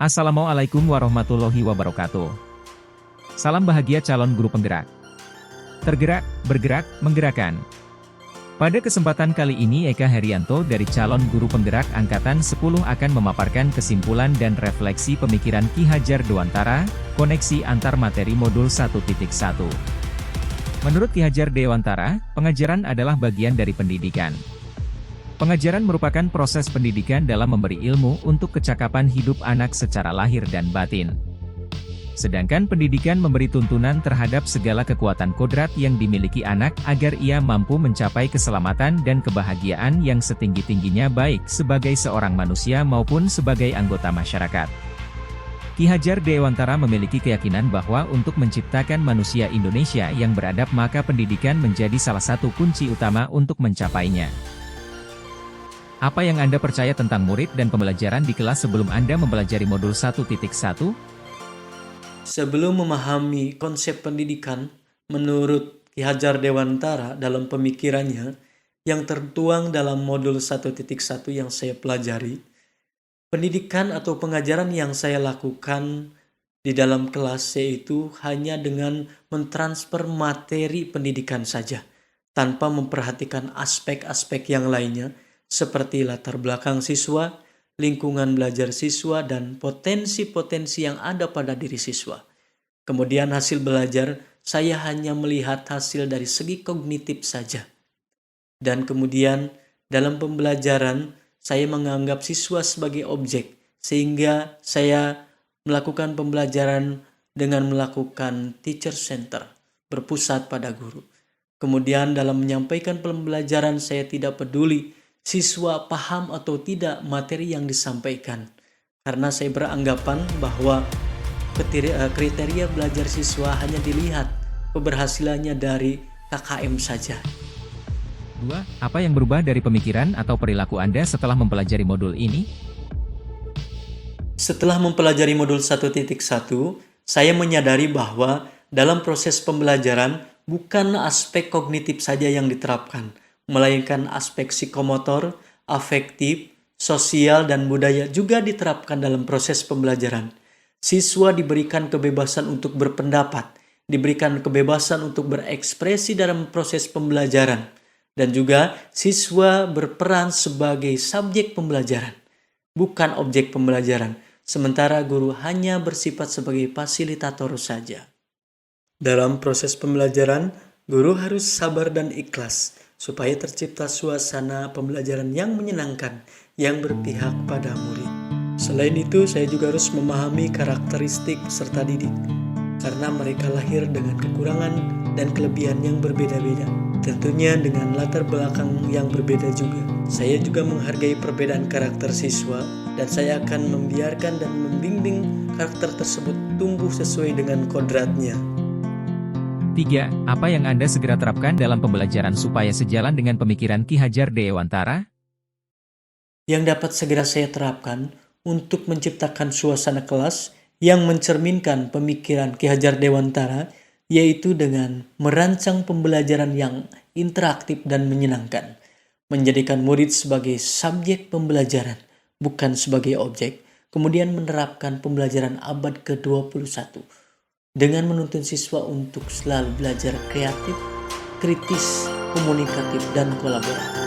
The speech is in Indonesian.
Assalamualaikum warahmatullahi wabarakatuh. Salam bahagia calon guru penggerak. Tergerak, bergerak, menggerakkan. Pada kesempatan kali ini Eka Herianto dari calon guru penggerak Angkatan 10 akan memaparkan kesimpulan dan refleksi pemikiran Ki Hajar Dewantara, koneksi antar materi modul 1.1. Menurut Ki Hajar Dewantara, pengajaran adalah bagian dari pendidikan. Pengajaran merupakan proses pendidikan dalam memberi ilmu untuk kecakapan hidup anak secara lahir dan batin. Sedangkan pendidikan memberi tuntunan terhadap segala kekuatan kodrat yang dimiliki anak agar ia mampu mencapai keselamatan dan kebahagiaan yang setinggi-tingginya baik sebagai seorang manusia maupun sebagai anggota masyarakat. Ki Hajar Dewantara memiliki keyakinan bahwa untuk menciptakan manusia Indonesia yang beradab maka pendidikan menjadi salah satu kunci utama untuk mencapainya. Apa yang Anda percaya tentang murid dan pembelajaran di kelas sebelum Anda mempelajari modul 1.1? Sebelum memahami konsep pendidikan, menurut Ki Hajar Dewantara dalam pemikirannya yang tertuang dalam modul 1.1 yang saya pelajari, pendidikan atau pengajaran yang saya lakukan di dalam kelas yaitu hanya dengan mentransfer materi pendidikan saja, tanpa memperhatikan aspek-aspek yang lainnya, seperti latar belakang siswa, lingkungan belajar siswa, dan potensi-potensi yang ada pada diri siswa. Kemudian hasil belajar, saya hanya melihat hasil dari segi kognitif saja. Dan kemudian dalam pembelajaran, saya menganggap siswa sebagai objek, sehingga saya melakukan pembelajaran dengan melakukan teacher center, berpusat pada guru. Kemudian dalam menyampaikan pembelajaran, saya tidak peduli siswa paham atau tidak materi yang disampaikan, karena saya beranggapan bahwa kriteria belajar siswa hanya dilihat keberhasilannya dari KKM saja. 2. Apa yang berubah dari pemikiran atau perilaku Anda setelah mempelajari modul ini? Setelah mempelajari modul 1.1, saya menyadari bahwa dalam proses pembelajaran bukan aspek kognitif saja yang diterapkan, melainkan aspek psikomotor, afektif, sosial, dan budaya juga diterapkan dalam proses pembelajaran. Siswa diberikan kebebasan untuk berpendapat, diberikan kebebasan untuk berekspresi dalam proses pembelajaran, dan juga siswa berperan sebagai subjek pembelajaran, bukan objek pembelajaran, sementara guru hanya bersifat sebagai fasilitator saja. Dalam proses pembelajaran, guru harus sabar dan ikhlas, supaya tercipta suasana pembelajaran yang menyenangkan, yang berpihak pada murid. Selain itu, saya juga harus memahami karakteristik peserta didik, karena mereka lahir dengan kekurangan dan kelebihan yang berbeda-beda. Tentunya dengan latar belakang yang berbeda juga. Saya juga menghargai perbedaan karakter siswa, dan saya akan membiarkan dan membimbing karakter tersebut tumbuh sesuai dengan kodratnya. 3. Apa yang Anda segera terapkan dalam pembelajaran supaya sejalan dengan pemikiran Ki Hajar Dewantara? Yang dapat segera saya terapkan untuk menciptakan suasana kelas yang mencerminkan pemikiran Ki Hajar Dewantara, yaitu dengan merancang pembelajaran yang interaktif dan menyenangkan, menjadikan murid sebagai subjek pembelajaran, bukan sebagai objek, kemudian menerapkan pembelajaran abad ke-21, dengan menuntun siswa untuk selalu belajar kreatif, kritis, komunikatif, dan kolaboratif.